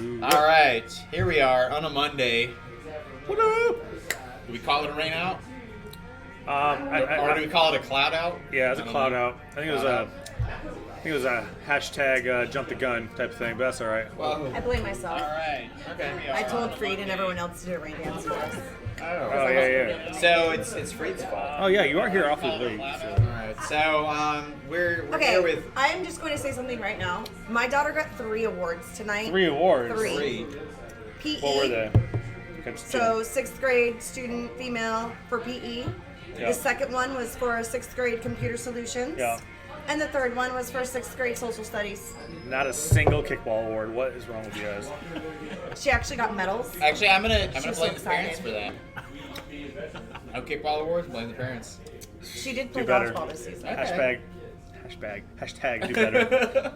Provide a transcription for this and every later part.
All right, here we are on a Monday. What up? Do we call it a rain out? Or Or do we call it a cloud out? Yeah, it's a cloud out. I think it was a hashtag jump the gun type thing, but that's all right. Well, I blame myself. all right. Okay. I told Freed and everyone else to do a rain dance for us. Oh yeah. So it's Freed's fault. Oh yeah, you are here awfully late. So. All right. So we're here with I'm just going to say something right now. My daughter got 3 awards tonight. 3 awards. Three. PE. What were they? So 6th grade student female for PE. Yeah. The second one was for 6th grade computer solutions. Yeah. And the third one was for 6th grade social studies. Not a single kickball award. What is wrong with you guys? She actually got medals. Actually, I'm gonna was blame so the parents excited. for that. No kickball awards. Blame the parents. She did play Do better. dodgeball this season. Hashtag do better.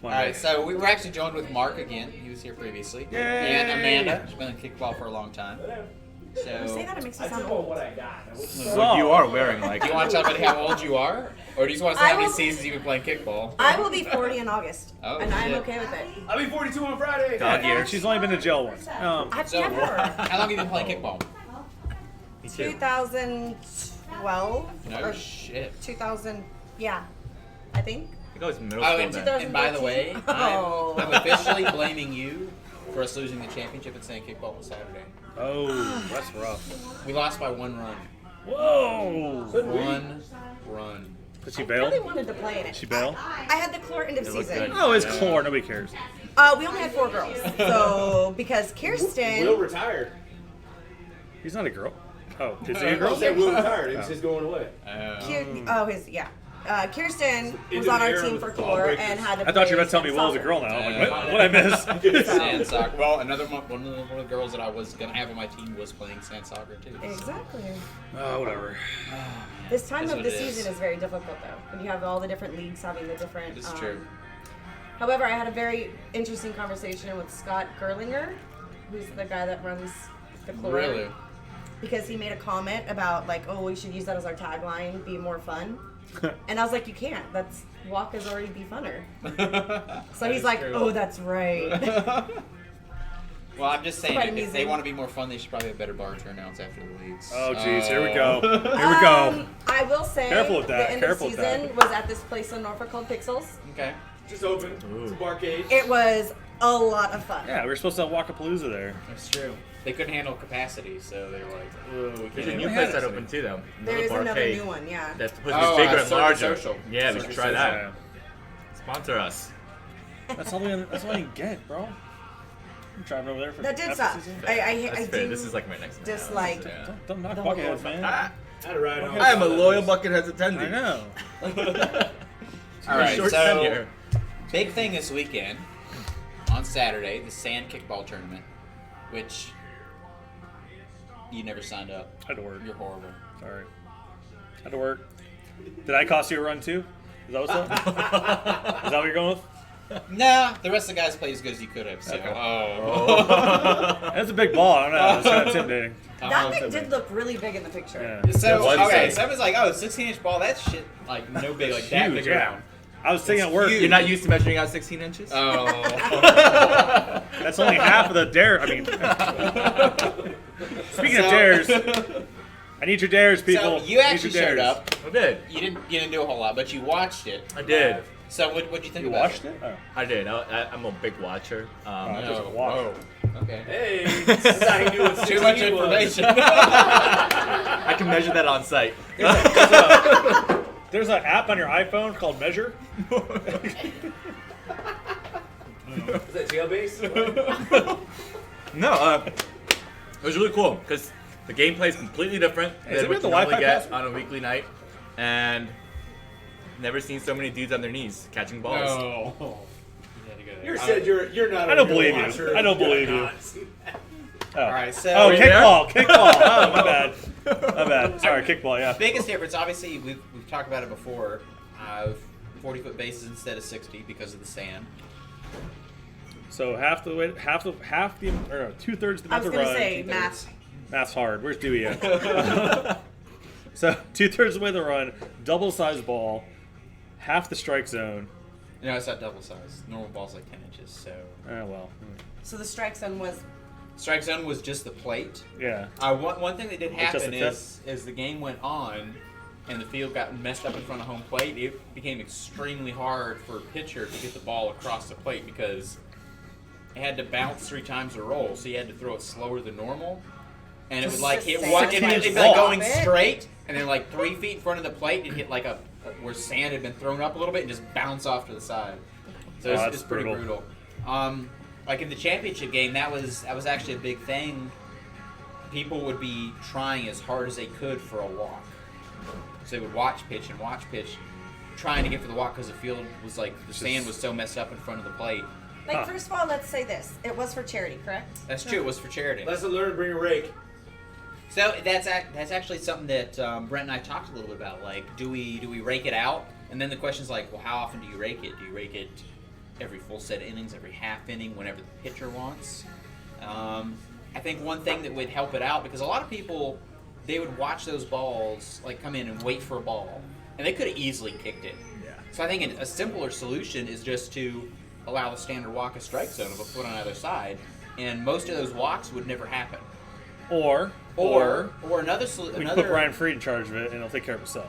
All right, so we were actually joined with Mark again. He was here previously. Yay! And Amanda. She's been in kickball for a long time. You say So, that, it makes me sound old. So You are wearing like. do you want to tell everybody how old you are, or do you just want to say I how many will- seasons you've been playing kickball? I will be 40 in August. Oh, and I'm shit. okay with it. I'll be 42 on Friday. dog year. She's only been to jail once. I've So, never. how long have you been playing kickball? 2012 No or shit. 2000, yeah, I think. It goes middle Oh, school and, then. and by the way, 2013. Oh. I'm officially blaming you for us losing the championship at saying kickball on Saturday. Oh, that's rough. We lost by 1 run. Whoa! 1 run. Did she I bail? really wanted to play in it. She bail? I had the chlor end of looked season. good. Oh, it's chlor. Nobody cares. We only had 4 girls. So, because Kirsten. Will retired. He's not a girl. Oh, is he a I girl? said Will retired. It's just going away. Kirsten was Into on the our air team with for the ball chlor breakers. and had to I thought you were about to tell play me Will's a soccer. girl now. I'm like, what I miss? Sand soccer. Well, one of the girls that I was gonna have on my team was playing sand soccer too. Exactly. Oh, whatever. This time Is of what the it is. season is very difficult though. When you have all the different leagues having the different. It's true. However, I had a very interesting conversation with Scott Gerlinger, who's the guy that runs the chlor. Really? Because he made a comment about like, oh, we should use that as our tagline, be more fun. And I was like, you can't. That's walk is already be funner. So he's like, oh, that's right. Well, I'm just saying, Quite if they amusing. want to be more fun, they should probably have better bar turnouts after the leagues. Oh, jeez. Here we go. Here we go. I will say, Careful with that, the end careful of with season that. was at this place in Norfolk called Pixels. Okay. Just open. It's a barcade. It was a lot of fun. Yeah, we were supposed to have Walkapalooza there. That's true. They couldn't handle capacity, so they were like, oh, we There's can't a new handle place that capacity. opened too, though. There is another arcade new one, yeah. That's supposed to Oh, be bigger and Circuit larger. Social. Yeah, we should try that. Yeah. Sponsor us. That's all I can get, bro. I'm driving over there for That did half suck. the season. That's I fair. do This is like my next one. dislike. Yeah. Don't knock The whole buckheads, goal. man. Ah, I had a ride home. I am a loyal Bucketheads I attendee. know. All right, Short so tenure. big thing this weekend on Saturday, the sand kickball tournament, which you never signed up. Had to work. You're horrible. Sorry. Had to work. Did I cost you a run too? Is that what's up? Is that what you're going with? Nah, the rest of the guys played as good as you could have. So, Okay. oh. That's a big ball. I don't know. It's kind of intimidating. That thing did look really big in the picture. Yeah. So, It was okay, big. someone's like, oh, 16-inch ball, that's shit, like, no big, like, that Huge, big yeah. around. I was thinking at work. huge. You're not used to measuring out 16 inches? Oh. That's only half of the dare. I mean, speaking of So- dares, I need your dares, people. So, you Need actually your showed dares. up. I did. You didn't do a whole lot, but you watched it. I did. So, what'd you think You about watched it? Oh. I did. I'm a big watcher. I No. just watched. Whoa. Okay. Hey, that's how he knew what Too much 16 was. information. I can measure that on site. There's an app on your iPhone called Measure. Is that jailbase? No, it was really cool because the gameplay is completely different Hey, is than it what with the you normally Wi-Fi get password? on a weekly night, and never seen so many dudes on their knees catching balls. No. You said you're not. I don't a real believe you. watcher. I don't believe you. not seen that. Oh. All right, so Oh, you there? kickball. Oh, my bad. My bad. Sorry, kickball, yeah. biggest difference, obviously, we've talked about it before. 40-foot bases instead of 60 because of the sand. So half the way, or no, 2/3 the I amount was of gonna run. say math. Math's hard. Where's Dewey at? So 2/3 the way to run, double size ball, half the strike zone, No, it's not double size. Normal ball's like 10 inches. So Well. So the strike zone was. strike zone was just the plate. Yeah. One thing that did It's just happen a tip. is the game went on, and the field got messed up in front of home plate. It became extremely hard for a pitcher to get the ball across the plate because it had to bounce 3 times a roll, so you had to throw it slower than normal. And it would like hit Just one, sand, it'd be like, like going drop it. straight, and then like 3 feet in front of the plate, it'd hit like where sand had been thrown up a little bit and just bounce off to the side. So Oh, it's that's pretty brutal. brutal. Like in the championship game, that was actually a big thing. People would be trying as hard as they could for a walk. So they would watch pitch, trying to get for the walk because the field was like the sand was so messed up in front of the plate. Like, Huh. first of all, let's say this. It was for charity, correct? That's true. It was for charity. Lesson learned, bring a rake. So that's actually something that Brent and I talked a little bit about. Like, do we rake it out? And then the question's like, well, how often do you rake it? Do you rake it every full set of innings, every half inning, whenever the pitcher wants? I think one thing that would help it out, because a lot of people, they would watch those balls like come in and wait for a ball, and they could have easily kicked it. Yeah. So I think a simpler solution is just to allow the standard walk a strike zone of a foot on either side, and most of those walks would never happen. Or Or another we can put Brian Freed in charge of it, and he'll take care of himself.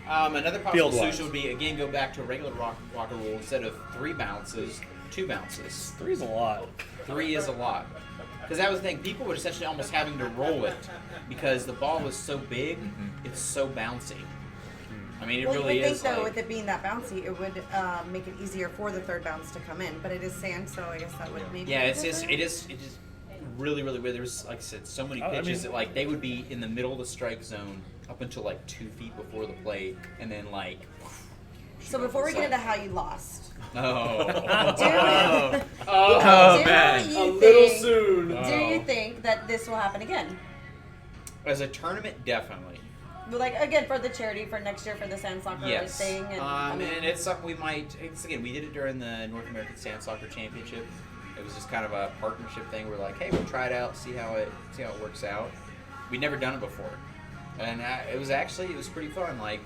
Another possible Field-wise. solution would be, again, go back to a regular walker rule. Instead of 3 bounces, 2 bounces. 3's a lot. 3 is a lot. Because that was the thing. People were essentially almost having to roll it because the ball was so big, it's so bouncy. I mean, it Well, really you would is. think, though, Like, with it being that bouncy, it would make it easier for the third bounce to come in. But it is sand, so I guess that would maybe. yeah, be it's just different. really, really weird. There's, like I said, so many Oh, I pitches mean- that like they would be in the middle of the strike zone up until like 2 feet before the plate, and then like. So before we get into how you lost, Oh. do, Oh, do man. you A think, little soon. Do you think that this will happen again? As a tournament, definitely. But like again for the charity for next year for the sand soccer Yes. thing, and I mean, and it's something we might. It's again, we did it during the North American Sand Soccer Championship. It was just kind of a partnership thing. We're like, hey, we'll try it out, see how it works out. We'd never done it before, and it was pretty fun. Like,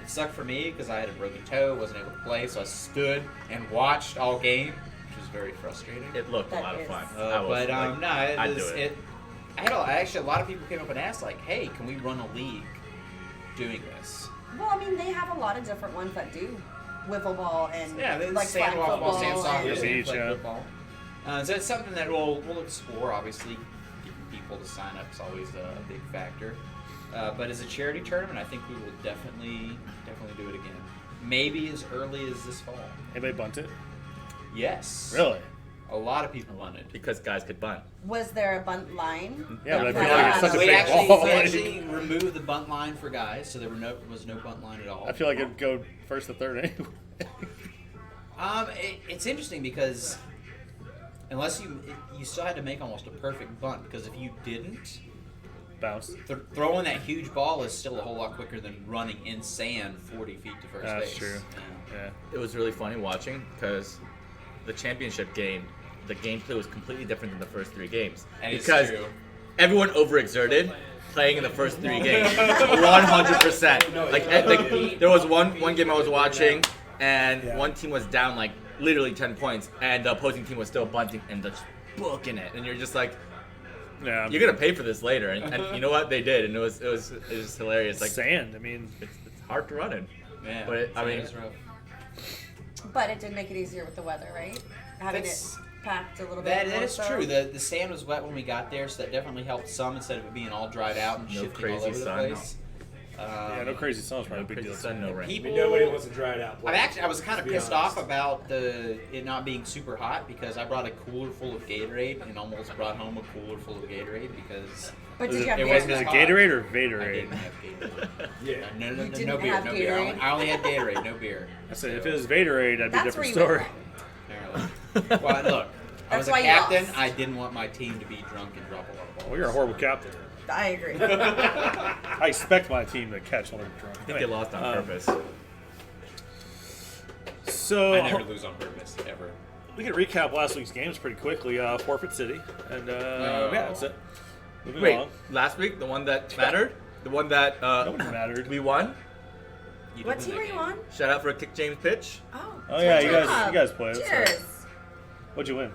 it sucked for me because I had a broken toe, wasn't able to play, so I stood and watched all game, which was very frustrating. It looked That a lot of is- fun. But I'd do it. Actually, a lot of people came up and asked, like, hey, can we run a league doing this? well, I mean, they have a lot of different ones that do wiffle ball and Yeah, there's like sand flag ball, football. sand soccer, and- Yeah. sand Beach, flag yeah. football. So it's something that we'll explore. Obviously, getting people to sign up is always a big factor. But as a charity tournament, I think we will definitely do it again. Maybe as early as this fall. Anybody bunt it? Yes. Really? A lot of people want it. Because guys could bunt. Was there a bunt line? Yeah, but I That feel like it's such a we big actually, ball. we actually removed the bunt line for guys, so there was no bunt line at all. I feel like it'd go first to third anyway. It's interesting because unless you still had to make almost a perfect bunt, because if you didn't, Bounce. throwing that huge ball is still a whole lot quicker than running in sand 40 feet to first That's base. true. Yeah. It was really funny watching because the championship game, the gameplay was completely different than the first 3 games. And it's because true. everyone overexerted playing in the first 3 games. 100%. Like there was one game I was watching, and one team was down like literally 10 points, and the opposing team was still bunting and just booking it, and you're just like, Yeah. you're gonna pay for this later, and you know what they did, and it was hilarious. Like Sand. I mean, it's hard to run in. Yeah, But I mean, it's rough. But it did make it easier with the weather, right? Having That's- it packed a little bit. That more is so. true. The sand was wet when we got there, so that definitely helped some instead of it being all dried out and No shifting crazy all over the sun, place. yeah, no crazy sun's probably a big crazy deal. sun, no rain. People, Nobody wants to dry it out. I was kind of Be pissed honest. off about it not being super hot because I brought a cooler full of Gatorade and almost brought home a cooler full of Gatorade because But Is did it, you have it beer? wasn't is it hot. Gatorade or I Vaderade? didn't have Gatorade. Yeah. No, You no didn't beer, have no beer. Gatorade? I only had Gatorade, no beer. I said if it was Vaderade, that'd be a That's where different you story. went Apparently. Well, look, I That's was a why you captain. lost. I didn't want my team to be drunk and drop a lot of balls. Well, you're a horrible captain. I agree. I expect my team to catch when they're drunk. I think they lost on purpose. So I never lose on purpose, ever. we can recap last week's games pretty quickly. Forfeit City, and yeah, that's it. Moving Wait, on. last week the one that mattered, the one that Nobody mattered. we won. You What did team win are that you game. on? Shout out for a Kick James pitch. Oh. Oh yeah, good you job. guys play. That's Cheers. right. What'd you win?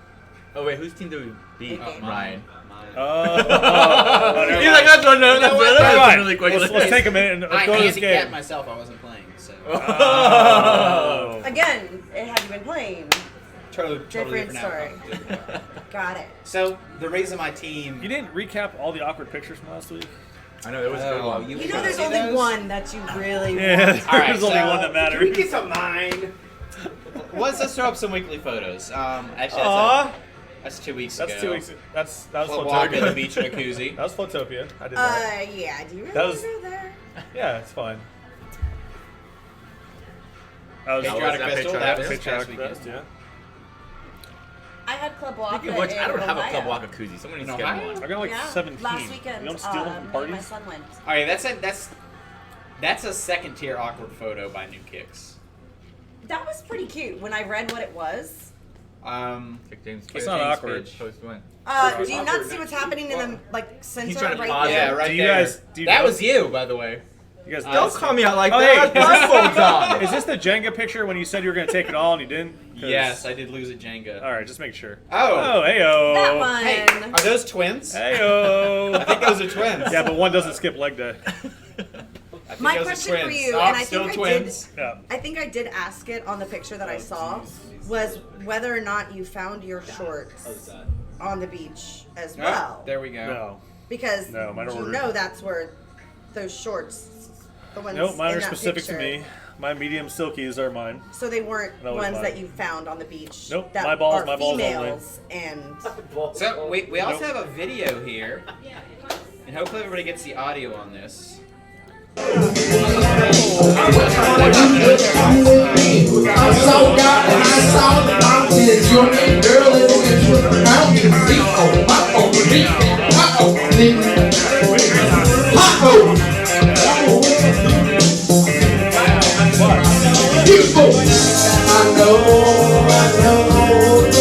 Oh wait, whose team did we beat? Good game. Ryan. Mine. Oh, never He's like, mind. that's one. No, that's what? Never that's mind. really quick. Let's take a minute and I go to this handicapped game. myself. I wasn't playing, so Oh. Again, had you been playing? totally Different different story. outcome. Got it. So the reason my team. You didn't recap all the awkward pictures from last week? I know it was a good one. You know, there's only one that you really Yeah, want. there's All right, only so- one that Can we matters. get some mine? Let's throw up some weekly photos. Actually, Aw. that's 2 weeks That's ago. 2 weeks. That was We'll walk in the Flotopia. beach jacuzzi. That was Flotopia. I did that. Yeah. Do you really That was- go there? Yeah, it's fine. That was Patriotic that Crystal. Patriotic That was this Patriotic past weekend. Fest, yeah. I had Club Waka Speaking of which, I don't in have a Ohio. Club Waka koozie. Someone needs to get Ohio? one. I got like Yeah, 17. last weekend. You don't steal them from me and parties? my son went. All right, that's a second tier awkward photo by New Kicks. That was pretty cute. When I read what it was, Kick James It's pitch. not awkward. Post win. do you not see what's happening in the center He's trying to right pause there? Yeah, right Do you there. guys? Do you That know- was you, by the way. You guys Don't know- call me out like Oh, that. hey. My phone's on. Is this the Jenga picture when you said you were going to take it all and you didn't? 'Cause- Yes, I did lose at Jenga. All right, just make sure. Oh. Oh, heyo. That one. Hey, are those twins? Heyo. I think those are twins. Yeah, but one doesn't skip leg day. I think My those are question for twins. you, Oh, and I still think twins. Yeah. I think I did ask it on the picture that I saw, was whether or not you found your shorts on the beach as Oh, well. there we go. No. Because No, mine are you ordered. know that's where those shorts, the ones Nope, mine in are that specific picture. to me. My medium silkies are mine. So they weren't That was ones mine. that you found on the beach. Nope, that my balls, are my balls only. females and So we also Nope. have a video here, and hopefully everybody gets the audio on this. I saw God and I saw the mountains. Your name, girl, is in the mountains. Uh-oh, uh-oh, people, I know the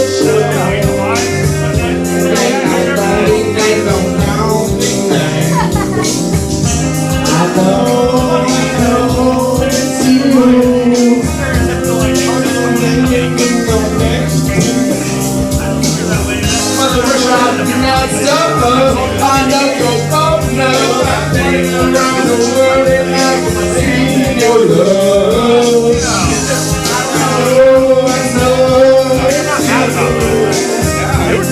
Everybody ain't no mountain man. I know it's you. Mother Russia, do not suffer. I know your phone number. I've been around the world and I've seen your love. I know and I say I do.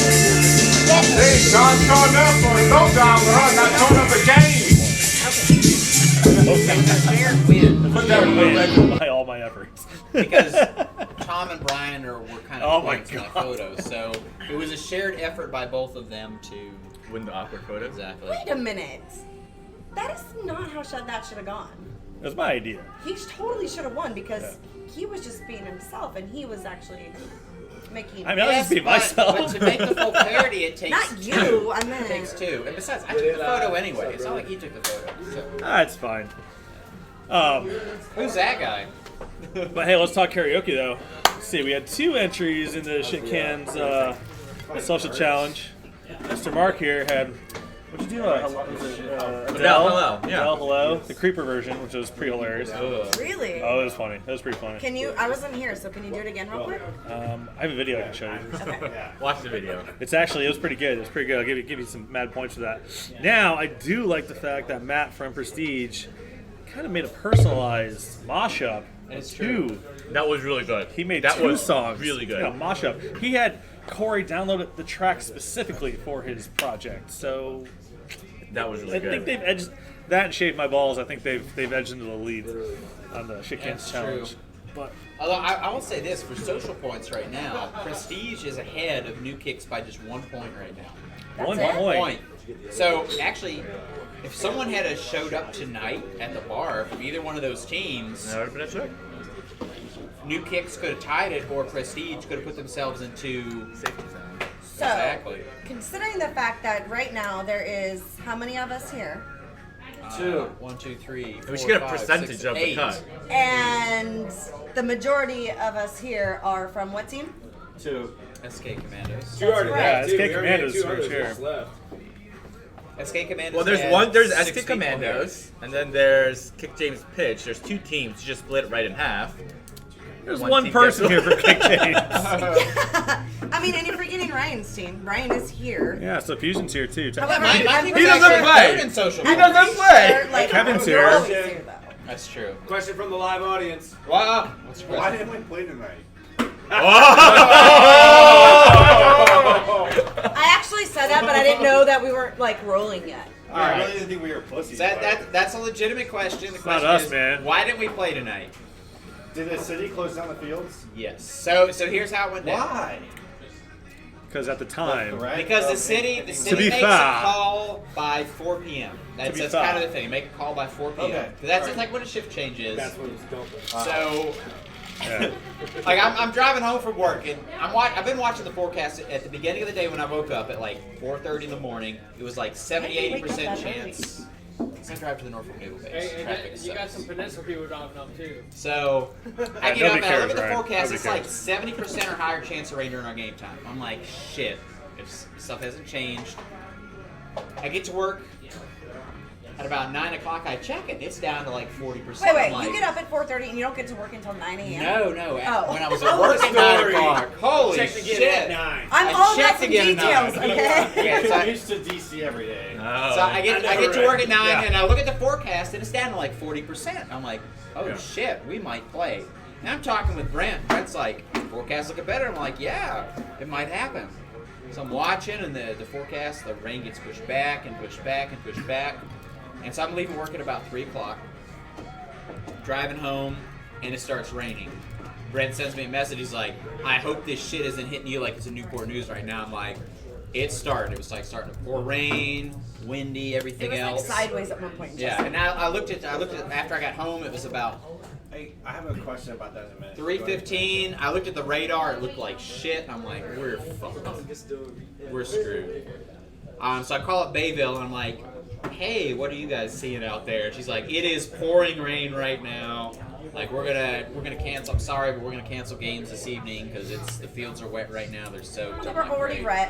Hey, John turned up for a no dollar, not turned up a game. Win Win by all my efforts. because Tom and Brian were kind of Oh my points in that God. photo, so it was a shared effort by both of them to Win the awkward photo. exactly. wait a minute. That is not how that should have gone. It was my idea. He totally should have won because he was just being himself and he was actually making. I mean, I was just being but myself. to make the full clarity, it takes not two. you. I It meant. takes two. And besides, I took the photo anyway. It's not like he took the photo. So. That's fine. Who's that guy? But hey, let's talk karaoke though. Let's see, we had 2 entries in the Shit Cans social challenge. Mr. Mark here had, what'd you do? Adele, hello. Yeah. Adele, hello. The creeper version, which was pretty hilarious. Really? Oh, it was funny. It was pretty funny. Can you? I wasn't here, so can you do it again real quick? I have a video I can show you. Okay. Watch the video. It was pretty good. It was pretty good. I'll give you some mad points for that. Now, I do like the fact that Matt from Prestige kind of made a personalized mashup. It's Two. That was really good. He made that 2 was songs. really good. Yeah, mashup. He had Corey download the track specifically for his project. So That was really I think good. they've edged that and Shaved My Balls. I think they've edged into the lead on the Shit Cans That's challenge. true. But Although I will say this, for social points right now, Prestige is ahead of New Kicks by just 1 point right now. one it? point. So actually, if someone had showed up tonight at the bar from either one of those teams, That would have been a trick. New Kicks could have tied it, or Prestige could have put themselves into Safety zone. So, exactly. considering the fact that right now there is how many of us here? 2. 1, 2, 3. We 4, should get a 5, percentage 6, of the 8. cut. And the majority of us here are from what team? 2. SK Commandos. You already right. have Yeah, 2. SK We already had Commandos 2 for others sure. just left. SK Commandos. Well, there's had one. There's 6 SK people Commandos, and then there's Kick James Pitch. There's 2 teams. You just split it right in half. There's One one team person gets- here for Kick James. I mean, and you're forgetting Ryan's team. Ryan is here. Yeah, so Fusion's here too. However, My I'm team pretty was doesn't actually play. third in social He media. I'm doesn't pretty play. sure, like, Kevin's you're here. always here, though. That's true. Question from the live audience. Wow. What's your Why question? didn't we play tonight? I actually said that, but I didn't know that we weren't like rolling yet. I really didn't think we were pussies. That's a legitimate question. The question not us, is, man. why didn't we play tonight? Did the city close down the fields? Yes. So here's how it went down. Why? Because at the time, Because the city be makes fair. a call by 4 p.m. That's be kind of fair. the thing. Make a call by 4 p.m. Okay. 'Cause that's Alright. like when a shift changes. That's what it's going. So, yeah. like, I'm driving home from work, and I've been watching the forecast at the beginning of the day when I woke up at like 4:30 in the morning. It was like 70-80% chance. I drive to the Norfolk Naval Base. Traffic You got sucks. some peninsula people driving up too. So I get nobody up and I cares, look at the Ryan. forecast. Nobody It's like cares. 70% or higher chance of rain during our game time. I'm like, shit. If stuff hasn't changed, I get to work at about 9 o'clock. I check it. It's down to like 40%. Wait, I'm like, you get up at 4:30 and you don't get to work until 9 a.m. No. Oh. When I was at work at 9 o'clock. Holy Check to get shit. at 9. I'm I all about checked some to get a details, 9. okay? Yeah, so I, used to DC every day. so I get to work at 9 and I look at the forecast and it's down to like 40%. I'm like, oh shit, we might play. And I'm talking with Brent. Brent's like, forecast looking better. I'm like, yeah, it might happen. So I'm watching and the forecast, the rain gets pushed back and pushed back and pushed back. And so I'm leaving work at about 3 o'clock, driving home, and it starts raining. Brent sends me a message. He's like, I hope this shit isn't hitting you like it's a Newport News right now. I'm like, it started. It was like starting to pour rain, windy, It everything was like else. sideways at one point. Yeah, and I looked at after I got home. It was about Hey, I have a question about that in a minute. 3:15. I looked at the radar. It looked like shit. And I'm like, we're fucked. We're screwed. So I call up Bayville and I'm like, hey, what are you guys seeing out there? She's like, it is pouring rain right now. Like we're gonna cancel. I'm sorry, but we're gonna cancel games this evening because the fields are wet right now. They're soaked. They I'm were like, already "Great." red.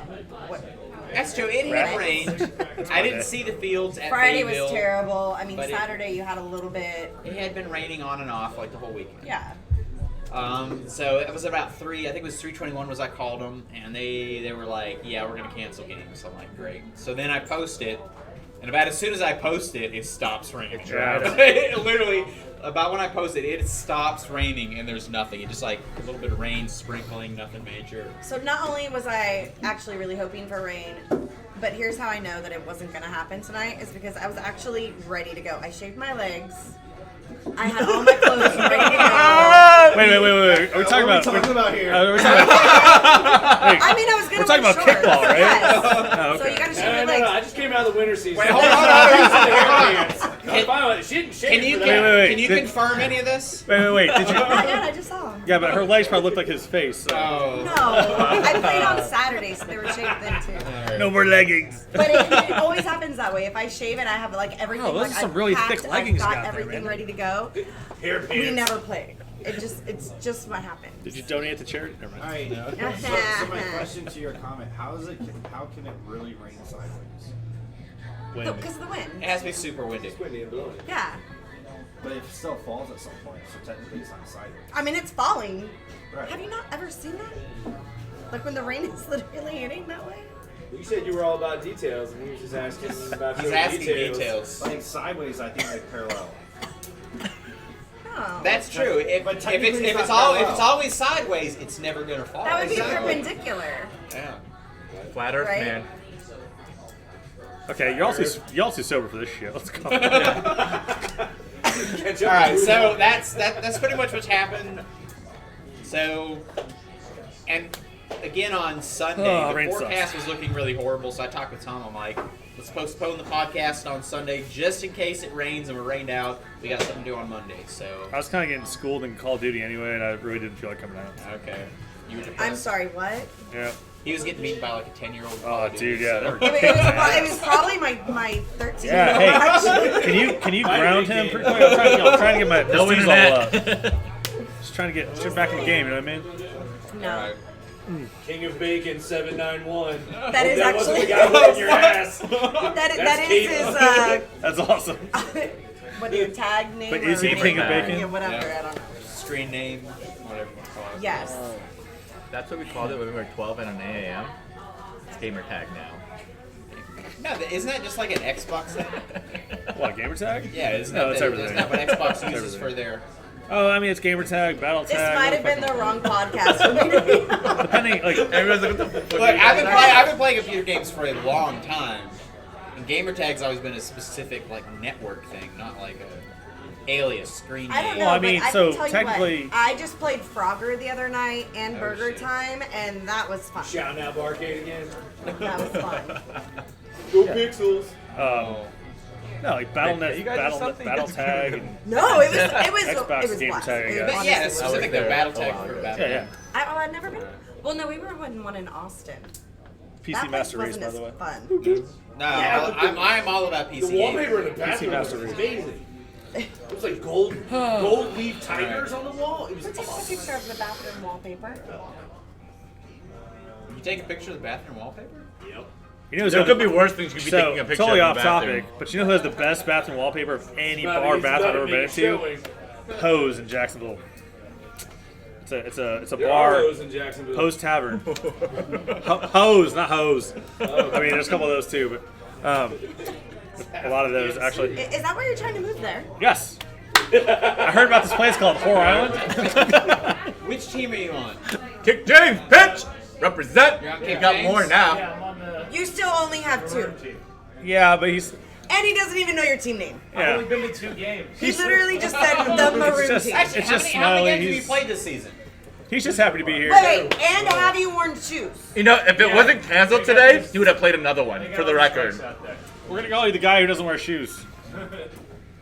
What? That's true. It had rained. I didn't see the fields at Friday Bayville. was terrible. I mean, but Saturday you had a little bit. It had been raining on and off like the whole weekend. Yeah. So it was about 3. I think it was 3:21 was I called them, and they were like, yeah, we're gonna cancel games. I'm like, great. So then I post it, and about as soon as I post it, it stops raining. It literally, about when I post it, it stops raining, and there's nothing. It's just like a little bit of rain sprinkling, nothing major. So not only was I actually really hoping for rain, but here's how I know that it wasn't going to happen tonight is because I was actually ready to go. I shaved my legs. I had all my clothes ready to go. Wait. Are we talking about? What are we talking about here? We're talking about. Wait, I mean, I was going we're to talking about kickball, right? Yes. Oh, So okay. you got to shave your No, legs. I just came out of the winter season. Wait, hold on. She didn't shave Can you for Wait, that. wait. can you Did- confirm any of this? Wait. Did you? Not yet, I just saw him. Yeah, but her legs probably looked like his face. So. Oh. No, I played on Saturday, so they were shaved then too. No more leggings. But it always happens that way. If I shave and I have like everything, Oh, those like are some I've really packed, thick leggings I've you got got there, everything man. ready to go. Hair We pants. never played. It's just what happened. Did you donate to charity? Never All mind. right. So my question to your comment: How can it really rain sideways? When? Because of the wind. It has to be super windy. Windy and blowing. Yeah. But it still falls at some point, so technically it's not sideways. I mean, it's falling. Right. Have you not ever seen that? Like when the rain is literally hitting that way? You said you were all about details, and he was just asking about He's your asking details. details. Like sideways, I think like parallel. Oh. That's true. But If technically it's it's not parallel. always sideways, it's never gonna fall. That would be Exactly. perpendicular. Yeah. Flat Earth Right? man. Okay, you're all too sober for this shit. Let's go. Catch up All right, with so you. that's pretty much what's happened. So, and again on Sunday, Oh, the rain forecast sucks. was looking really horrible, so I talked with Tom. I'm like, let's postpone the podcast on Sunday just in case it rains and we're rained out. We got something to do on Monday, so. I was kind of getting schooled in Call of Duty anyway, and I really didn't feel like coming out. Okay. You were depressed? I'm sorry, what? Yeah. He was getting beaten by like a 10-year-old. Oh, dude, yeah. they were- It was probably my 13-year-old. Yeah, hey, can you ground him? Pretty quick? I'm trying to get my No prestige all internet. just trying to get shit back in the game. You know what I mean? No. King of Bacon 791. That is wasn't the actually. guy who hit your ass. That is his. That's awesome. What your tag name? But is or he the name? King of Bacon? Yeah, whatever. Yeah. I don't know. Screen name, whatever you want to call it. Yes. That's what we called it when we were 12 and an 8 a.m. It's gamer tag now. No, isn't that just like an Xbox thing? What, gamer tag? Yeah, isn't No, that it's everything. Isn't that what Xbox It's uses everything. for their? Oh, I mean, it's gamer tag, battle This tag. might have been the wrong podcast for me to be on. Depending, like, Everyone's like, what the fuck? Look, I've been playing computer games for a long time, and gamer tag's always been a specific like network thing, not like a alias screen I don't name. know, Well, I but mean, I so can tell technically- you what, I just played Frogger the other night and Oh, Burger shit. Time, and that was fun. Shouting out Barcade again. That was fun. Go Pixels. no, like BattleNet, You guys do something? battle tag, and No, it was Xbox it was gamer blast. tag, It yeah. was But yeah, honestly it's blast. specific there. to battle Oh, tag wow, for okay. battle. yeah. I've never been. Well, no, we were in one in Austin. PC That Master place Race, by wasn't the as way. fun. No, Yeah, but I'm all about PC. The wallpaper in the PC bathroom was Master Race. amazing. It was like gold leaf tigers on the wall. It was Let's take a awesome. picture of the bathroom wallpaper. You take a picture of the bathroom wallpaper? Yep. You know, who's There got could the- be worse things you could be so, taking a picture totally of off in the bathroom. topic, but you know who has the best bathroom wallpaper of any Not bar easy- bathroom not I've a ever been big to? showing. Hose in Jacksonville. It's a There bar. are those in Jacksonville. Hose Tavern. Hose, not hose. I mean, there's a couple of those too, but a lot of those actually. Is that why you're trying to move there? Yes. I heard about this place called Whore Island. Which team are you on? Kick James, pitch! Represent! You're on You Kick got James? more now. Yeah, I'm on the. You still only have two. Yeah, but he's And he doesn't even know your team name. yeah. I've only been to 2 games. He literally just said the maroon just- team. Actually, It's how just many Smiley, games have you he's- played this season? He's just happy to be here. Wait, and have you worn shoes? You know, if it wasn't canceled today, you would have played another one, for the record. We're gonna call you the guy who doesn't wear shoes.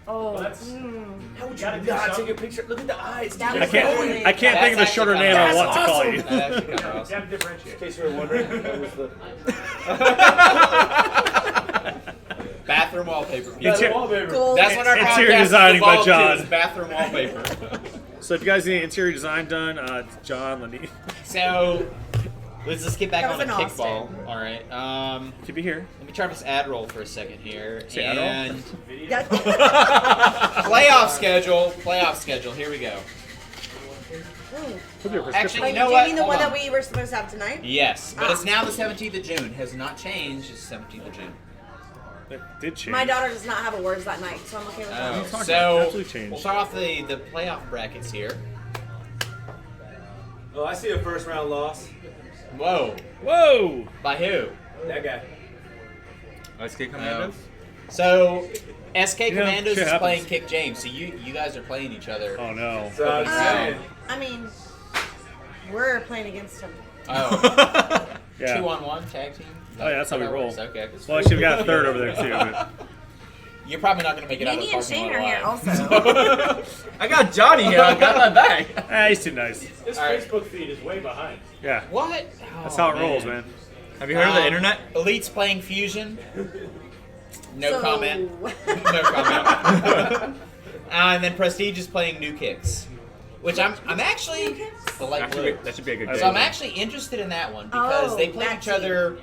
Oh, How would you not take a picture? Look at the eyes. That dude. was really- I can't think of a shorter name I want to call you. That actually kind of awesome. Differentiate. In case you were wondering, that was the. Bathroom wallpaper. people. Inter- wallpaper. Gold. That's what our Interior podcast designing by evolved to, John. is bathroom wallpaper. So if you guys need interior design done, it's John Lenny. So let's just get back That on was the in kickball. Austin. All right. Could be here. Let me try this ad roll for a second here. Say ad roll? And Yeah. playoff schedule. Playoff schedule. Here we go. Could be a prescription. Actually, Like, you know do what? you mean the Hold one on. that we were supposed to have tonight? Yes, but Ah. it's now the 17th of June. Has not changed. It's 17th of June. It did change. My daughter does not have awards that night, so I'm okay with that. Oh, talking so about? Absolutely changed. we'll start off the playoff brackets here. Oh, I see a first round loss. Whoa. Whoa! By who? That guy. SK Commandos? So SK You know, Commandos shit is playing happens. Kick James. So you guys are playing each other. Oh no. So I'm saying. I mean, we're playing against him. Oh. Yeah. 2-on-1 tag team. Oh, yeah, that's how we roll. works. Okay. Well, actually, we got a third over there too. But You're probably not going to make it out of Nini the and parking Shane lot are here alive. also. I got Johnny here, I got my back. he's too nice. This All right. Facebook feed is way behind. Yeah. What? That's how it rolls, man. Have you heard of the internet? Elite's playing Fusion. No So- comment. No comment. And then Prestige is playing New Kicks, which I'm actually the light blue. That should be a good game. So I'm actually interested in that one because Oh, they played that each other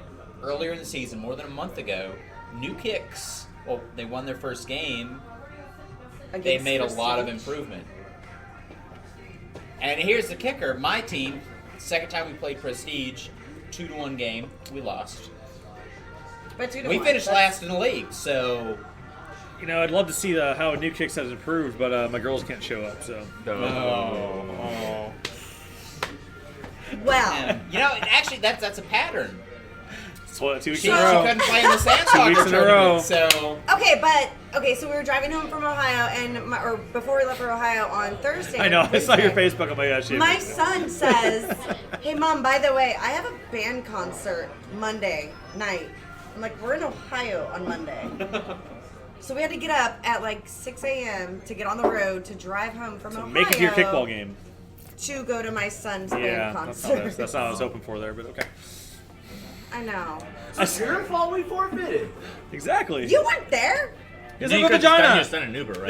earlier in the season, more than a month ago. New Kicks, well, they won their first game. They Against made a lot of Prestige. improvement. And here's the kicker: my team, second time we played Prestige, 2-1 game, we lost. But 2-1. We finished That's- last in the league, so You know, I'd love to see how New Kicks has improved, but my girls can't show up, so. Well, man, you know, actually that's a pattern. So 2 weeks She in a row. couldn't play in the sand 2 soccer weeks in a row. tournament, so Okay, so we were driving home from Ohio, or before we left for Ohio on Thursday. I know. I saw your Wednesday, Facebook. I'm like, oh, shit. My son says, "Hey, Mom, by the way, I have a band concert Monday night." I'm like, "We're in Ohio on Monday." So we had to get up at like 6 a.m. to get on the road to drive home from Ohio. Make it to your kickball game. To go to my son's Yeah, band that's concert. not, that's not what I was hoping for there, but okay. I know. It's your fault we forfeited. Exactly. You weren't there. He's Then like you a could just vagina. your son an Uber, right?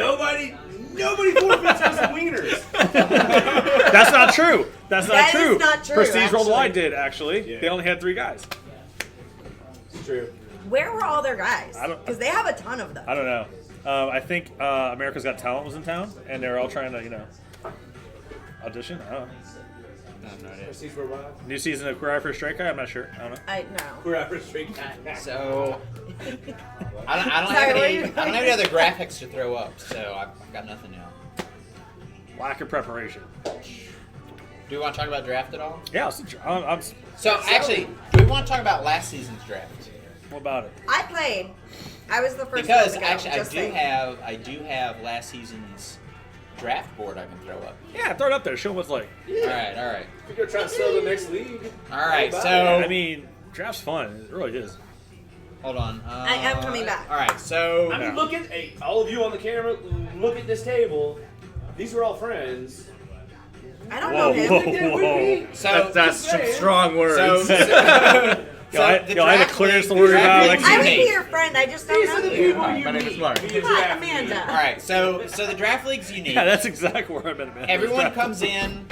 Nobody forfeits because of wieners. That's not true. That's not That true. is not true, Prestige actually. Worldwide did, actually. Yeah. They only had 3 guys. It's true. Where were all their guys? I don't- Because they have a ton of them. I don't know. I think America's Got Talent was in town, and they were all trying to, audition. I don't know. I have no idea. Prestige Worldwide. New season of Queer Eye for a Straight Guy? I'm not sure. I don't know. I know. We're out for a straight guy. So I don't have Sorry, what are any. you I don't have any other graphics to throw up, so I've got nothing now. Lack of preparation. Do we want to talk about draft at all? Yeah, I'm So actually, do we want to talk about last season's draft? what about it? I played. I was the first Because one to go. actually, just saying. I do have last season's draft board I can throw up. Yeah, throw it up there. Show them what's like. All right. If you're trying to sell the next league. All right. How So about I mean, draft's fun. It really is. hold on. I am coming back. All right. So I mean, look at all of you on the camera. Look at this table. These are all friends. I don't Whoa, know him. whoa. so That's some strong words. So I the had a draft clearance to league- worry the draft about. league's I would unique. be your friend. I just don't These know are the you. people you My name is meet Mark. via Hi, draft Amanda. All right. So the draft league's unique. Yeah, that's exactly where I've been. Man. Everyone comes in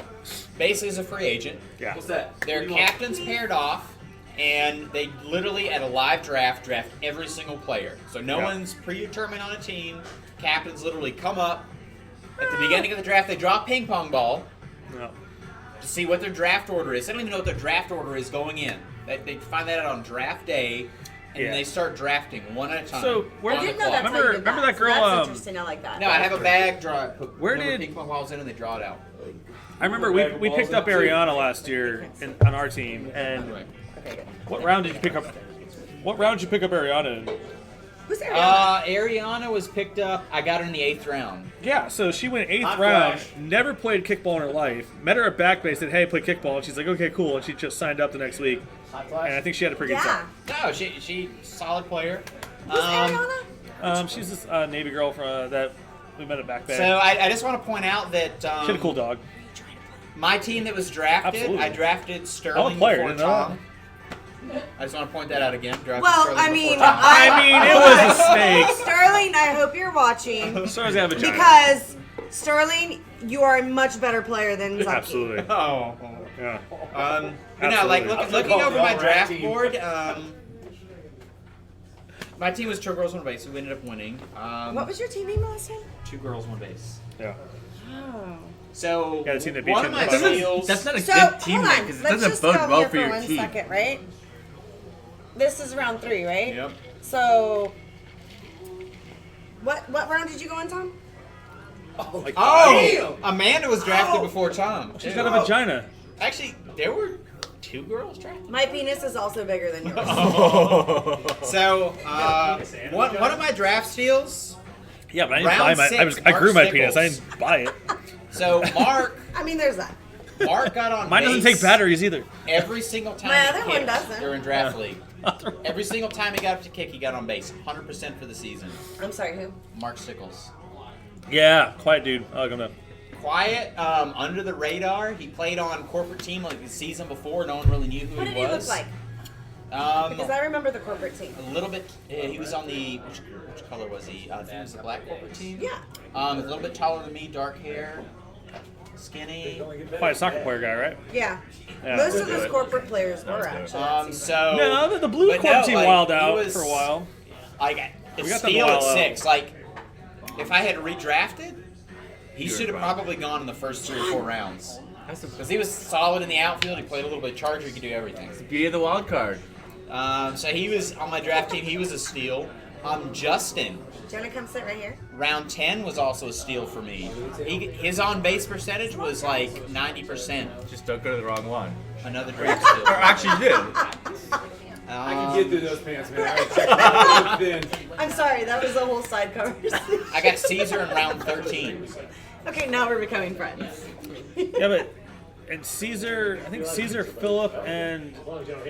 basically as a free agent. Yeah. What's that? Their What do you want? captains paired off, and they literally at a live draft every single player. So no Yeah. one's predetermined on a team. Captains literally come up at the beginning of the draft. They draw a ping pong ball No. to see what their draft order is. They don't even know what their draft order is going in. They find that out on draft day, and Yeah. then they start drafting one at a time. So, where I on the didn't know clock. that's how you did Remember that girl, So that's interesting. I like that. No, I have a bag. Where number did- ping pong balls in, and they draw it out. I remember we picked up Ariana last year on our team, and Okay, good. what round did you pick up? What round did you pick up Ariana in? Who's Ariana? Ariana was picked up. I got her in the 8th round. Yeah, so she went 8th Hot round, flash. never played kickball in her life. Met her at back base, said, "Hey, play kickball," and she's like, "Okay, cool," and she just signed up the next week. Hot And flash. I think she had a pretty good Yeah. time. No, she solid player. Who's Ariana? She's this Navy girl from that we met at back bay. So I just want to point out that she had a cool dog. my team that was drafted, Absolutely. I drafted I'm Sterling a player, before didn't know that. Tom. I just want to point that out again. Drafted Well, Sterling I before mean, Tom. I mean, it was a snake. Sterling, I hope you're watching Stars have a vagina. because Sterling, you are a much better player than Zaki. Absolutely. Oh. Yeah. But no, like Absolutely. looking over my Y'all draft rat team. board, my team was 2 girls, 1 base. So we ended up winning. What was your team name last time? 2 girls, 1 base. Yeah. Oh. So Got a team that beat one you of in the my finals. steals. That's not a So, good hold team on. name because it Let's doesn't just bode go well here for your one team. second, right? This is round 3, right? Yep. So, what round did you go in, Tom? Like, Oh, Amanda was drafted before Tom. she's too. got a vagina. Actually, there were 2 girls drafted. My penis is also bigger than yours. So, one of my draft steals. Yeah, but I didn't Round buy my. six, I grew Mark my penis. I Stickles. didn't buy it. So Mark I mean, there's that. got on. Mine doesn't base take batteries either. every single time. My he other one kicked doesn't. during draft league. Every single time he got up to kick, he got on base. 100% for the season. I'm sorry, who? Mark Stickles. Yeah, quiet dude. I like him up. Quiet, under the radar. He played on corporate team like the season before. No one really knew who What he did he look was. like? Because I remember the corporate team. A little bit. He was on the which color was he? I think it was the black corporate team. Yeah. A little bit taller than me, dark hair, skinny. Probably a soccer player guy, right? Yeah. Yeah. Most of those corporate players were actually. that season. So No, the blue but corp no, team like, wild he out was- for a while. Like a We got them steal at wild out. 6. Like if I had redrafted, he should have probably gone in the first 3 or 4 rounds. Because he was solid in the outfield. He played a little bit of charger. He could do everything. Beauty of the wild card. So he was on my draft team. He was a steal. Justin, Do you want to come sit right here? round 10 was also a steal for me. His on base percentage was like 90%. Just don't go to the wrong one. Another draft steal. Or actually, you did. I can get through those pants, man. I already checked them out. They're thin. I'm sorry, that was a whole side conversation. I got Caesar in round 13. Okay, now we're becoming friends. Yeah, but and Caesar, I think Caesar, Phillip, and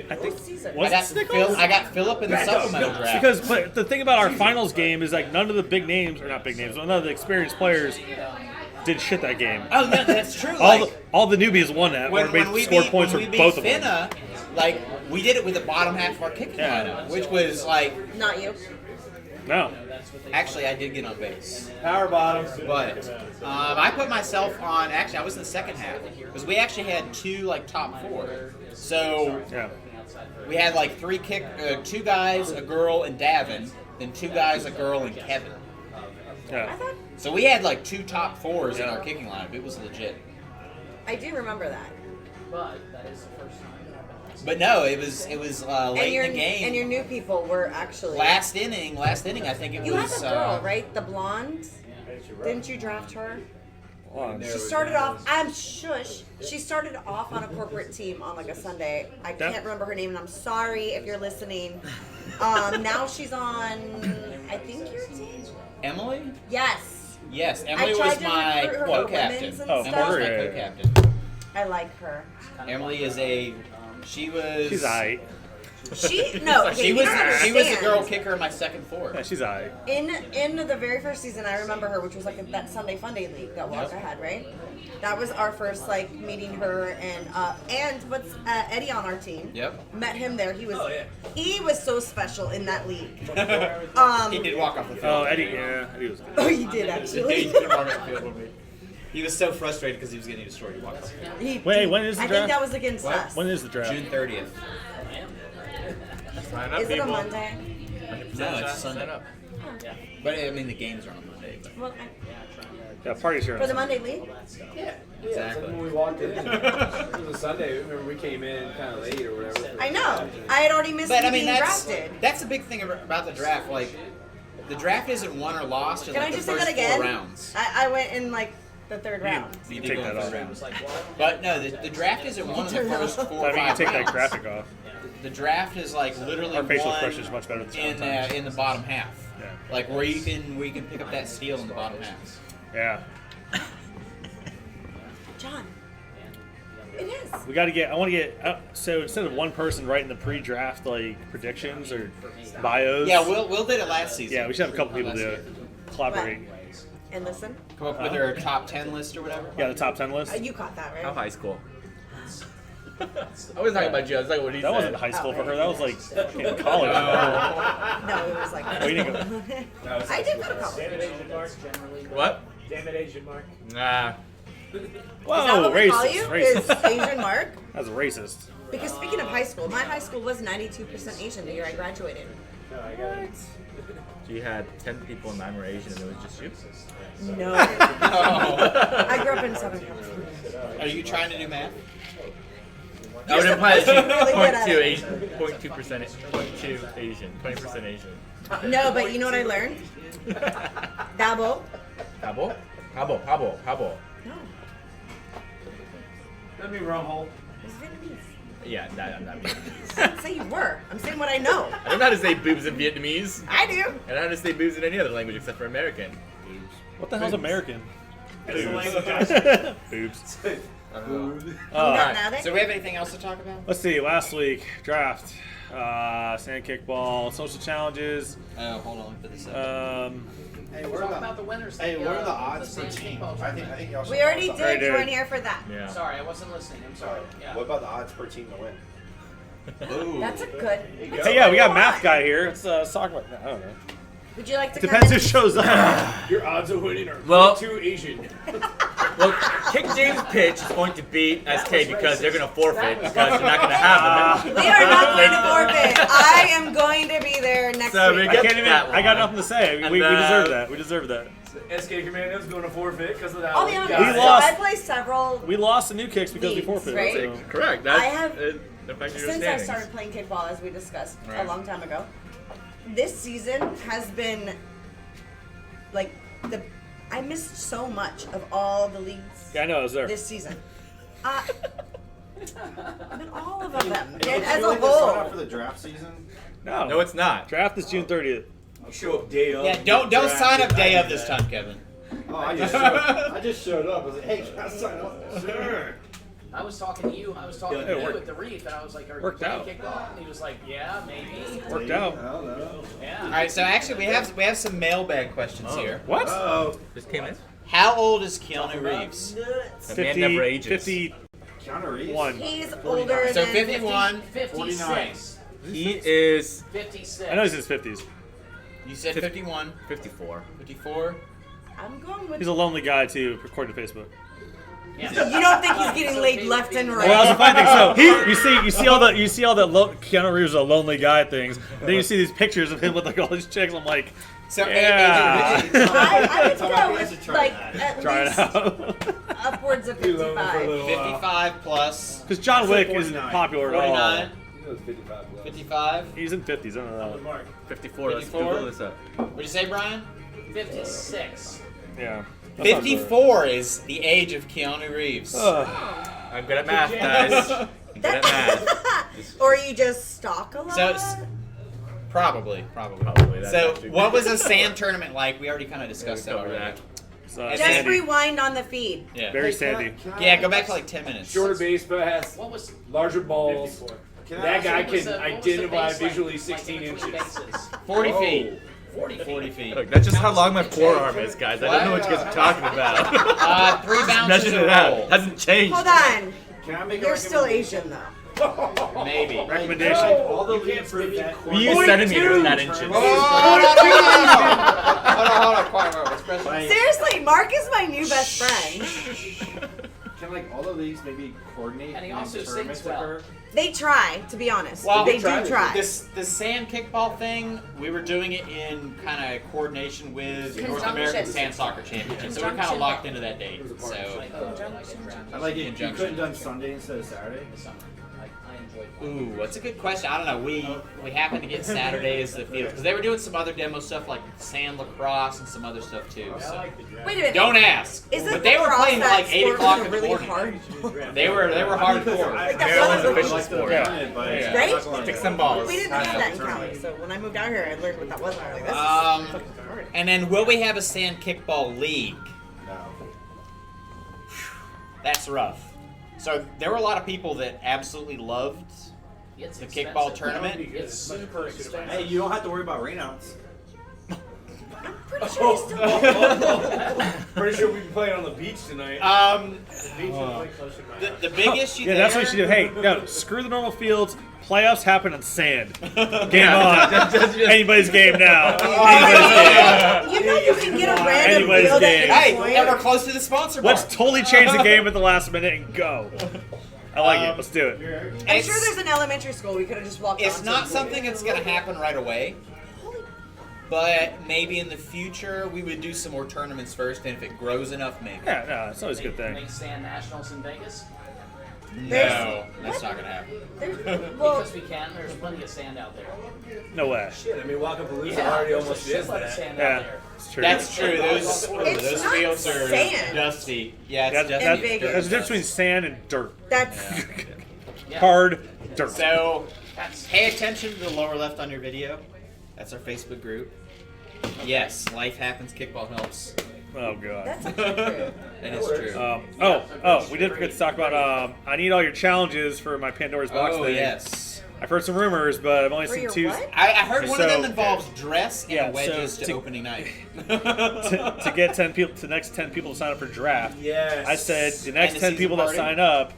I think Caesar? was it Snickles? I got Phillip in the supplemental draft. Because but the thing about our finals game is like none of the big names, or not big names, but none of the experienced players did shit that game. Oh no, that's true. Like, All the newbies won that, or scored points for both of them. Finna, like we did it with the bottom half of our kicking lineup, which was like Not you. No. actually I did get on base, Power bottoms. but I put myself on. Actually, I was in the second half because we actually had 2 like top 4. So Yeah. we had like 2 guys, a girl, and Davin, then 2 guys, a girl, and Kevin. Yeah. So we had like 2 top 4s in our kicking lineup. It was legit. I do remember that. But no, it was late in the game. And your new people were actually. Last inning, I think it You had was. the girl, right? The blonde. Didn't you draft her? She started off. I'm shush. She started off on a corporate team on like a Sunday. I can't remember her name, and I'm sorry if you're listening. Now she's on. I think your team. Emily? Yes. Yes, Emily tried was to my recruit her for co-captain. women's and Oh, stuff. Emily was my yeah. co-captain. I like her. Emily is she was. She's aight. She no. Okay, She you was don't she was the understand. girl kicker in my second 4. Yeah, she's aight. In the very first season, I remember her, which was like that Sunday Funday league that Walker had, right? That was our first like meeting her and what's Eddie on our team. Yep. Met him there. He was so special in that league. He did walk off the field. Oh, Eddie, yeah, Eddie was good. Oh, he did He actually. did walk off the field with me. He was so frustrated because he was getting destroyed. He walked off the field. Wait, when is the I draft? think that was against What? us. When is the draft? June 30th. Sign up, Is it a people. Monday? No, it's Sunday. But I mean, the games are on Monday. But. Well, Yeah, party's here. for the Monday league. Yeah, Exactly. When we walked in, it was a Sunday. Remember, we came in kind of late or whatever. I know. I had already missed But I being mean, drafted. that's the big thing about the draft. Like, the draft isn't won or lost in Can like I the just say first that again? 4 rounds. I went in like the third round. You take did go that in the off. first round. But no, the draft isn't won in the first 4 or I mean, you 5 can take that rounds. graphic off. The draft is like literally Our facial won expression is much better than sometimes. in the bottom half. Yeah. Like where you can pick up that steal in the bottom half. Yeah. John. It is. We got to get. I want to get. So instead of one person writing the pre-draft like predictions or bios. Yeah, Will did it last season. Yeah, we should have a couple people do it. Collaborate. And listen. Come up with their top 10 list or whatever. Yeah, the top 10 list. You caught that, right? How high school? I wasn't talking about you. I was like, what he That said. wasn't high school for her. That was like in college. No, it was like. Oh, you didn't go. I did go to college. What? Damn it, Asian Mark. Nah. Is that Whoa, what we call you? racist. Is Asian Mark? That's racist. Because speaking of high school, my high school was 92% Asian the year I graduated. No, I got it. So you had 10 people and 9 were Asian and it was just you? No. I grew up in Southern California. Are you trying to do math? I would imply that you really good at 0.2 it. Asian, 0.2% 0.2 Asian, 20% Asian. No, but you know what I learned? Dabo. Habo? Habo. No, Let me rum hole. it's Vietnamese. Yeah, I'm not Vietnamese. I didn't say you were. I'm saying what I know. I don't know how to say boobs in Vietnamese. I do. I don't know how to say boobs in any other language except for American. What the hell's American? That's the Boobs. language. Boobs. Got nothing? So we have anything else to talk about? Let's see. Last week draft, sand kickball, social challenges. Oh, hold on. Put this up. Hey, what are the winners? Hey, what are the odds for team? I think y'all should We already talk did. about You weren't here for that. Yeah. Sorry, I wasn't listening. I'm sorry. Yeah. What about the odds per team to win? Ooh. That's a good. Hey, yeah, we got math guy here. Let's talk about. I don't know. Would you like to Depends come who in? shows up. Your odds of winning are Well- too Asian. Well, Kick James' pitch is going to beat SK because they're going to forfeit because they're not going to have them. We are not going to forfeit. I am going to be there next So we week. I get can't even. that I got one. nothing to say. And We then- deserve that. We deserve that. SK Commando's going to forfeit because of that. I'll be honest. We So lost. I play several. We lost the new kicks because we Leagues, forfeited. right? So. Correct. That's I have- the fact of your Since I standings. started playing kickball, as we discussed a Right. long time ago, this season has been like I missed so much of all the leagues Yeah, I know. I was there. this season. But all of them. It's And as too a late to sign up whole. for the draft season. No, it's not. Draft is June 30th. You show up day of. Yeah, don't sign up day of this time, Kevin. Oh, I just showed up. I was like, hey, can I sign up? Sure. I was talking to you. I was talking Yeah, to it you worked. at the Reef, and I was like, "Are you Worked playing out. kickball?" And he was like, "Yeah, maybe." Worked out. I don't know. Yeah. All right, so actually we have some mailbag questions here. What? Oh, Just came in. How old is Keanu Reeves? The man never ages. 51. Keanu Reeves. He's older So than 51. 56. He is 56. I know he's in his 50s. You said 51. 54. 54. I'm going with. He's a lonely guy, too, according to Facebook. Yeah. You don't think he's getting laid left and right? Well, that's the funny thing. So you see all the Keanu Reeves are lonely guy things. And then you see these pictures of him with like all these chicks. I'm like, So yeah, I would Tell go my with guys to try like that. at try it least out. upwards of Be lonely for a 55. little while. 55 plus. Because John I'd say Wick isn't 49. popular at all. 49. He knows 55 plus. 55. He's in 50s. I don't know. Mark. 54. Let's 54? Google this up. What'd you say, Brian? 56. Yeah. That's not 54 is the age of Keanu Reeves. I'm good at math, guys. I'm good at math. Or you just stalk a lot. So, probably. That's So, actually- what was a sand tournament like? We already kind of discussed that covered already. that. So, just Sandy. rewind on the feed. Yeah. Very sandy. Yeah, go back to like 10 minutes. Shorter base pass, What was larger balls. Can I That ask guy you- what was can the- what was the identify baseline, visually like, 16 in between inches. bases? 40 feet. 40 feet. 40 feet. Look, that's just how long my forearm is, guys. I don't know what you guys are talking about. 3 bounces Measured a it out. roll. Hasn't changed. Hold on. Can I make a You're still recommendation? Asian though. Maybe. Recommendation. All the leagues maybe We use centimeters, not inches. Hold on. Quiet. Expression. Seriously, Mark is my new best friend. Can like all the leagues maybe coordinate And he when also tournaments sings well. occur? They try, to be honest. Well, they do try. The sand kickball thing, we were doing it in kind of coordination with the North American Sand Soccer Championship, so we're kind of locked into that date. So, I like it. You Conjunction. couldn't done Sunday instead of Saturday. I enjoyed ooh, that's a good question. I don't know. We happened to get Saturday as the field because they were doing some other demo stuff like sand lacrosse and some other stuff too. So Wait a minute. don't ask. Isn't But they were lacrosse playing at that like 8 sport o'clock with in a the really morning. hard? They were hardcore. Like Maryland's that official was sport. Yeah. Great. Kick some balls. We didn't have that in Cali, so when I moved out here, I learned what that was. And I was like, this is fucking hard. And then will we have a sand kickball league? No. That's rough. So there were a lot of people that absolutely loved It's the expensive. kickball tournament. It's super expensive. Hey, you don't have to worry about rainouts. I'm pretty sure he's still. Pretty sure we can play it on the beach tonight. The big issue Yeah, there, that's what you should do. Hey, no, screw the normal fields. Playoffs happen on sand. Game on. Anybody's game now. Anybody's game. You know you can get a random Anybody's field game. at Hey, any point. and we're close to the sponsor bar. Let's totally change the game at the last minute and go. I like it. Let's do it. I'm It's- sure there's an elementary school we could have just walked It's onto. not something that's going to happen right away, but maybe in the future we would do some more tournaments first, and if it grows enough, maybe. Yeah, no, it's always a good thing. Make sand nationals in Vegas No, that's not going to happen. Well, because we can. There's plenty of sand out there. No way. Shit, I mean, Walkapalooza Yeah, already there's almost a is shitload of that. sand Yeah, out there. it's true. That's true. Those It's not fields are sand. dusty. Yeah, it's That- dusty. that- Vegas. there's a difference between sand and dirt. that's Yeah. Hard dirt. So, That's pay attention to the lower left on your video. That's our Facebook group. Yes, life happens. Kickball helps. Oh god. that's actually true. That is true. We did forget to talk about. I need all your challenges for my Pandora's box Oh thing. yes. I've heard some rumors, but I've only For seen your two. what? I heard one of So- them involves dress and Yeah, wedges so to to- opening night. to get 10 people, to the next 10 people to sign up for draft. Yes. I said the And next the 10 season people that party? sign up.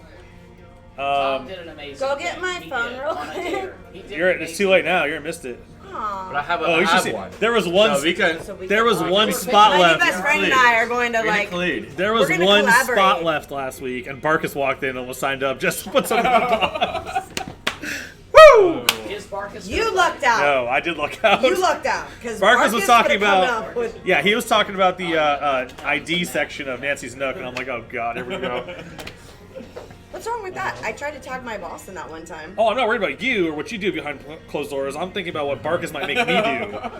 Tom did an amazing. Go get thing. my He phone did real on a quick. dare. He did You're an it's too amazing late now. You missed it. But I Aw. have, Oh, you I should have see. one. There was one. So we can. So we There was can- one My spot new left. best friend and I are going to We're gonna like. collude. There was We're gonna one collaborate. spot left last week, and Barkus walked in and almost signed up just to put something in the box. Woo! His Barkus. You lucked out. No, I did look out. You lucked out because Barkus was talking come about. up with, Yeah, he was talking about the ID section of Nancy's Nook, and I'm like, oh god, here we go. what's wrong with that? I tried to tag my boss in that one time. Oh, I'm not worried about you or what you do behind closed doors. I'm thinking about what Barkus might make me do.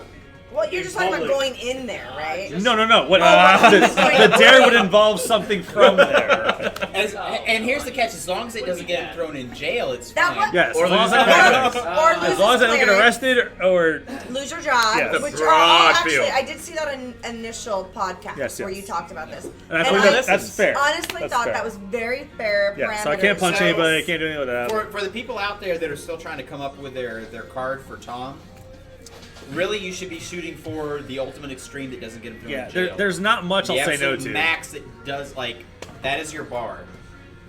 Well, you're just talking about going in there, right? No. What Oh, the dare would involve something from there. And here's the catch: as long as it doesn't get him thrown in jail, it's That fine. one- Yes, Or as long as, lose as long as I don't get arrested or Lose your job, Yes. which The broad actually, field. I did see that in initial podcast Yes, where yes. you talked about this. and I And believe I that's fair. honestly That's thought fair. that was very fair. Yeah, so I can't parameters. punch So- anybody. I can't do anything with that. For the people out there that are still trying to come up with their card for Tom, really you should be shooting for the ultimate extreme that doesn't get him thrown Yeah, in jail. there's not much the I'll say no absolute to. max that does that is your bar.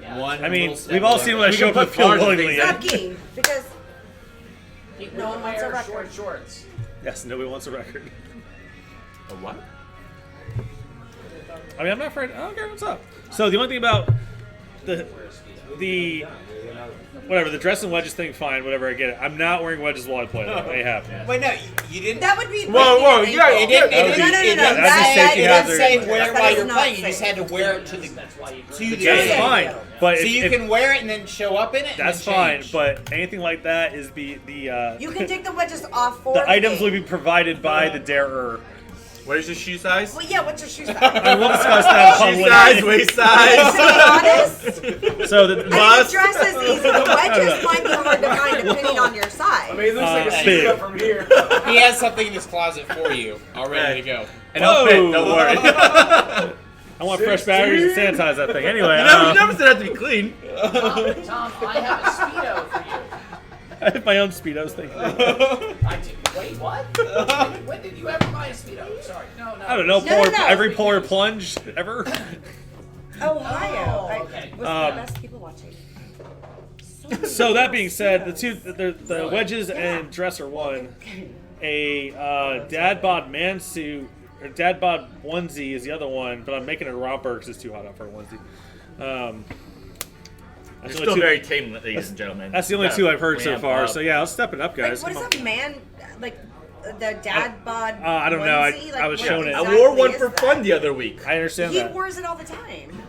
Yeah. One. I mean, little step we've all above seen that. when I We show can up put to the field cards and willingly. things Stop keying, because People No one wants a wear record. short shorts. Yes, nobody wants a record. A what? I mean, I'm not afraid. I don't care what's up. So the only thing about the whatever the dress and wedges thing, fine, whatever. I get it. I'm not wearing wedges while I play. That may happen. Wait, no, you didn't. that would be. Whoa, breaking yeah, an It didn't. ankle. It No, didn't. no, It no, didn't no. That's a say. safety It didn't hazard. say That wear is while you're not playing. You safe. just had to wear it to the That's why you to the That's Yeah. fine, but So if, you if- can wear it and then show up in it. And that's then fine. change. But anything like that is the You can take the wedges off for the items game. will be provided by the darer. What is your shoe size? Well, yeah. What's your shoe size? I will discuss that Shoe publicly. size, waist size. To be honest, So the I mean, Bust. the dress is easy. The wedges might be hard to find depending on your size. I mean, it looks like a big. shoe up from here. he has something in his closet for you, all ready to go. And I'll fit, Whoa. don't worry. I want fresh batteries and sanitize that thing. Anyway, You never said it had to be clean. Tom, I have a Speedo for you. I have my own Speedos thing. I did. Wait, what? When did you ever buy a Speedo? Sorry. No. I don't know. No, no. Every polar plunge ever. Ohio. Oh, okay. Was the best people watching. So that being said, the wedges and dress are one. A dad bod man suit or dad bod onesie is the other one, but I'm making it a romper because it's too hot out for a onesie. You're That's the still only two- very tame, ladies and gentlemen. That's the only two I've heard so Ramp far. up. So yeah, I'll step it up, Like, guys. what Come is on. a man, like, the dad bod I don't know. I- onesie? I was what shown it. I exactly wore one is for that? fun the other week. I understand He that. wears it all the time.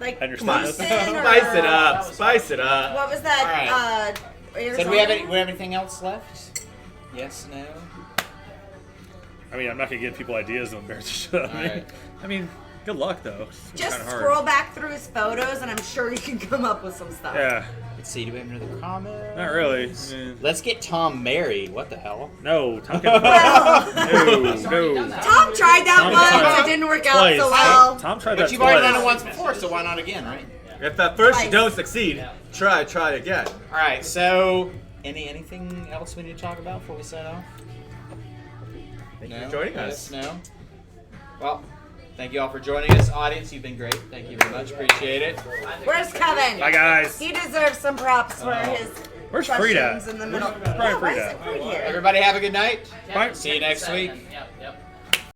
Like, I understand Come on, that. Houston or- spice it up, spice it up. What was that? So Arizona? do we have anything else left? Yes, no. I mean, I'm not gonna give people ideas. I'm embarrassed to shut up. Alright. I mean, good luck though. It's Just kinda hard. scroll back through his photos, and I'm sure you can come up with some stuff. Yeah, Let's see. Do we have another comment? not really. I mean, Let's get Tom married. What the hell? no, Tom can Well, no. Tom tried that Tom once. tried It didn't work out Twice. so well. Tom tried But that you've already twice. done it once before, so why not again, right? If at first you Twice. don't succeed, try again. All right. So, anything else we need to talk about before we sign off? Thank you for joining us. Yes, no. Well, thank you all for joining us, audience. You've been great. Thank you very much. Appreciate it. Where's Kevin? Bye, guys. He deserves some props for his Where's Frida? questions in the middle. Probably Yeah, why is Frida. it Frida here? Everybody have a good night. Bye. See you next week.